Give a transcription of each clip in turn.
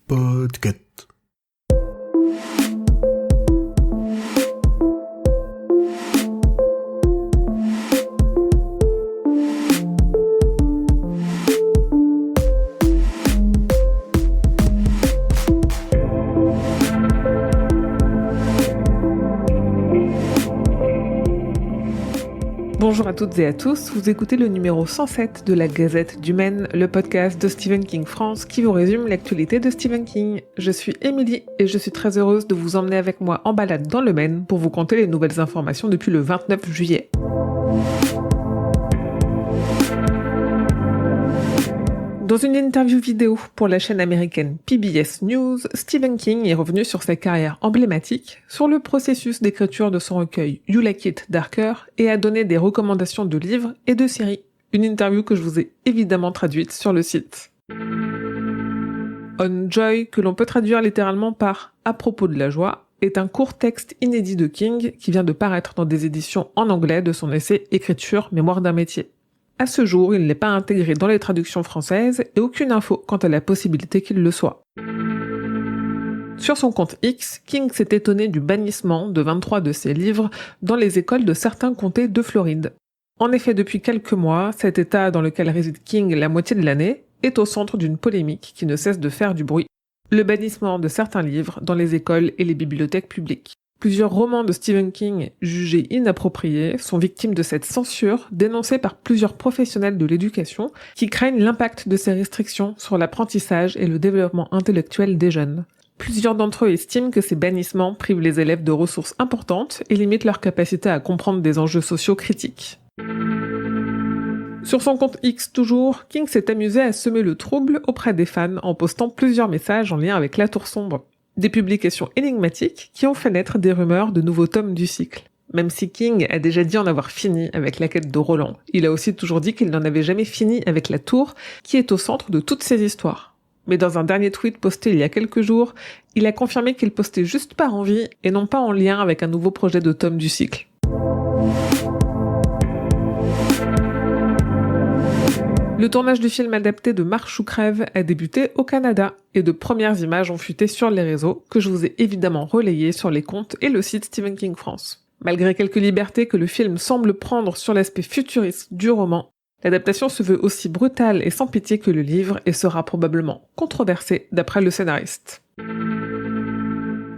Podcast. Bonjour à toutes et à tous, vous écoutez le numéro 107 de la Gazette du Maine, le podcast de Stephen King France qui vous résume l'actualité de Stephen King. Je suis Émilie et je suis très heureuse de vous emmener avec moi en balade dans le Maine pour vous conter les nouvelles informations depuis le 29 juillet. Dans une interview vidéo pour la chaîne américaine PBS News, Stephen King est revenu sur sa carrière emblématique, sur le processus d'écriture de son recueil You Like It Darker et a donné des recommandations de livres et de séries. Une interview que je vous ai évidemment traduite sur le site. On Joy, que l'on peut traduire littéralement par « à propos de la joie », est un court texte inédit de King qui vient de paraître dans des éditions en anglais de son essai Écriture, mémoire d'un métier. À ce jour, il n'est pas intégré dans les traductions françaises et aucune info quant à la possibilité qu'il le soit. Sur son compte X, King s'est étonné du bannissement de 23 de ses livres dans les écoles de certains comtés de Floride. En effet, depuis quelques mois, cet état dans lequel réside King la moitié de l'année est au centre d'une polémique qui ne cesse de faire du bruit. Le bannissement de certains livres dans les écoles et les bibliothèques publiques. Plusieurs romans de Stephen King jugés inappropriés sont victimes de cette censure dénoncée par plusieurs professionnels de l'éducation qui craignent l'impact de ces restrictions sur l'apprentissage et le développement intellectuel des jeunes. Plusieurs d'entre eux estiment que ces bannissements privent les élèves de ressources importantes et limitent leur capacité à comprendre des enjeux sociaux critiques. Sur son compte X toujours, King s'est amusé à semer le trouble auprès des fans en postant plusieurs messages en lien avec La Tour Sombre. Des publications énigmatiques qui ont fait naître des rumeurs de nouveaux tomes du cycle. Même si King a déjà dit en avoir fini avec La Quête de Roland, il a aussi toujours dit qu'il n'en avait jamais fini avec La Tour, qui est au centre de toutes ces histoires. Mais dans un dernier tweet posté il y a quelques jours, il a confirmé qu'il postait juste par envie et non pas en lien avec un nouveau projet de tome du cycle. Le tournage du film adapté de Marche ou crève a débuté au Canada et de premières images ont fuité sur les réseaux que je vous ai évidemment relayées sur les comptes et le site Stephen King France. Malgré quelques libertés que le film semble prendre sur l'aspect futuriste du roman, l'adaptation se veut aussi brutale et sans pitié que le livre et sera probablement controversée d'après le scénariste.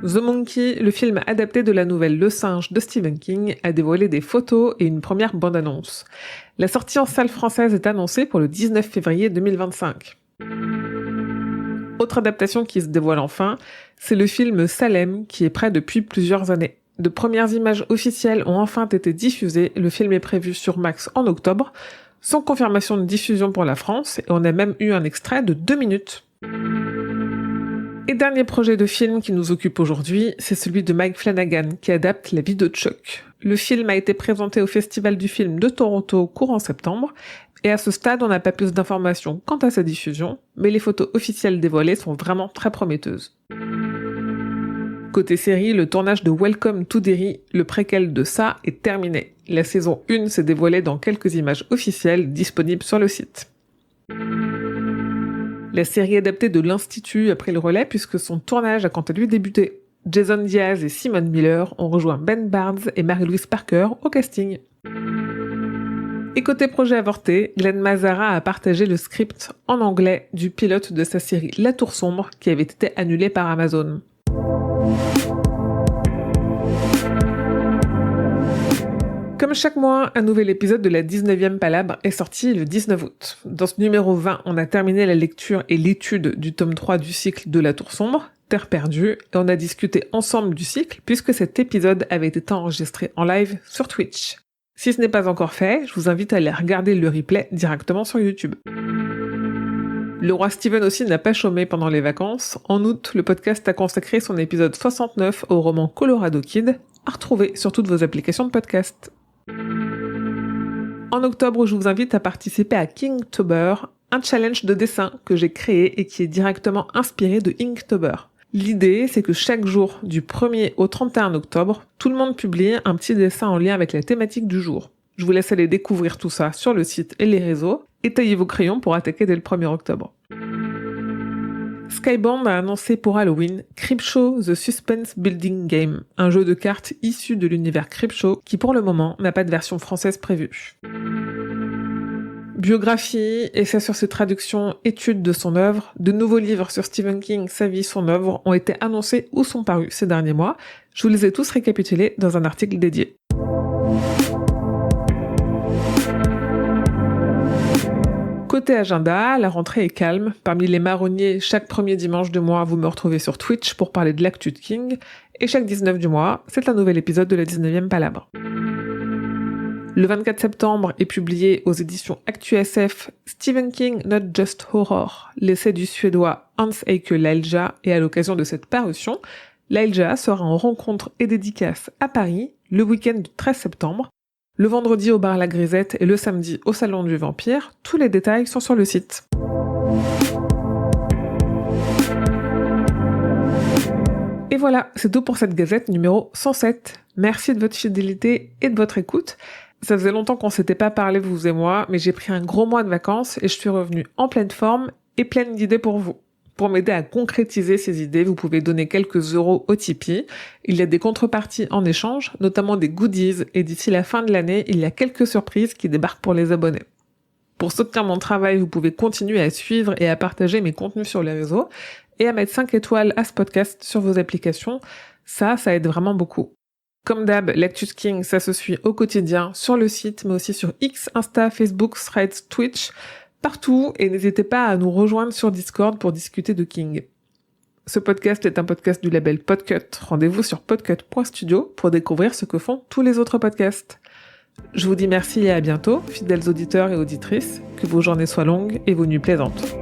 The Monkey, le film adapté de la nouvelle Le Singe de Stephen King, a dévoilé des photos et une première bande-annonce. La sortie en salle française est annoncée pour le 19 février 2025. Autre adaptation qui se dévoile enfin, c'est le film Salem qui est prêt depuis plusieurs années. De premières images officielles ont enfin été diffusées, le film est prévu sur Max en octobre, sans confirmation de diffusion pour la France, et on a même eu un extrait de 2 minutes. Et dernier projet de film qui nous occupe aujourd'hui, c'est celui de Mike Flanagan qui adapte La vie de Chuck. Le film a été présenté au Festival du film de Toronto courant septembre, et à ce stade on n'a pas plus d'informations quant à sa diffusion, mais les photos officielles dévoilées sont vraiment très prometteuses. Côté série, le tournage de Welcome to Derry, le préquel de ça, est terminé. La saison 1 s'est dévoilée dans quelques images officielles disponibles sur le site. La série adaptée de l'Institut a pris le relais puisque son tournage a quant à lui débuté. Jason Diaz et Simon Miller ont rejoint Ben Barnes et Mary-Louise Parker au casting. Et côté projet avorté, Glenn Mazzara a partagé le script en anglais du pilote de sa série La Tour Sombre qui avait été annulé par Amazon. Comme chaque mois, un nouvel épisode de la 19e Palabre est sorti le 19 août. Dans ce numéro 20, on a terminé la lecture et l'étude du tome 3 du cycle de La Tour Sombre, Terre perdue, et on a discuté ensemble du cycle puisque cet épisode avait été enregistré en live sur Twitch. Si ce n'est pas encore fait, je vous invite à aller regarder le replay directement sur YouTube. Le roi Stephen aussi n'a pas chômé pendant les vacances. En août, le podcast a consacré son épisode 69 au roman Colorado Kid, à retrouver sur toutes vos applications de podcast. En octobre, je vous invite à participer à Kingtober, un challenge de dessin que j'ai créé et qui est directement inspiré de Inktober. L'idée, c'est que chaque jour, du 1er au 31 octobre, tout le monde publie un petit dessin en lien avec la thématique du jour. Je vous laisse aller découvrir tout ça sur le site et les réseaux, et taillez vos crayons pour attaquer dès le 1er octobre. Skybound a annoncé pour Halloween Creepshow The Suspense Building Game, un jeu de cartes issu de l'univers Creepshow qui pour le moment n'a pas de version française prévue. Biographie, essais sur ses traductions, études de son œuvre, de nouveaux livres sur Stephen King, sa vie, son œuvre ont été annoncés ou sont parus ces derniers mois. Je vous les ai tous récapitulés dans un article dédié. Côté agenda, la rentrée est calme. Parmi les marronniers, chaque premier dimanche du mois, vous me retrouvez sur Twitch pour parler de l'actu de King. Et chaque 19 du mois, c'est un nouvel épisode de la 19e Palabre. Le 24 septembre est publié aux éditions ActuSF Stephen King Not Just Horror, l'essai du suédois Hans-Eike Lailja, et à l'occasion de cette parution, Lailja sera en rencontre et dédicace à Paris le week-end du 13 septembre, le vendredi au bar La Grisette et le samedi au Salon du Vampire. Tous les détails sont sur le site. Et voilà, c'est tout pour cette gazette numéro 107. Merci de votre fidélité et de votre écoute. Ça faisait longtemps qu'on s'était pas parlé, vous et moi, mais j'ai pris un gros mois de vacances et je suis revenue en pleine forme et pleine d'idées pour vous. Pour m'aider à concrétiser ces idées, vous pouvez donner quelques euros au Tipeee. Il y a des contreparties en échange, notamment des goodies, et d'ici la fin de l'année, il y a quelques surprises qui débarquent pour les abonnés. Pour soutenir mon travail, vous pouvez continuer à suivre et à partager mes contenus sur les réseaux et à mettre 5 étoiles à ce podcast sur vos applications. Ça aide vraiment beaucoup. Comme d'hab, l'actu King, ça se suit au quotidien sur le site, mais aussi sur X, Insta, Facebook, Threads, Twitch, partout, et n'hésitez pas à nous rejoindre sur Discord pour discuter de King. Ce podcast est un podcast du label Podcut. Rendez-vous sur podcut.studio pour découvrir ce que font tous les autres podcasts. Je vous dis merci et à bientôt, fidèles auditeurs et auditrices, que vos journées soient longues et vos nuits plaisantes.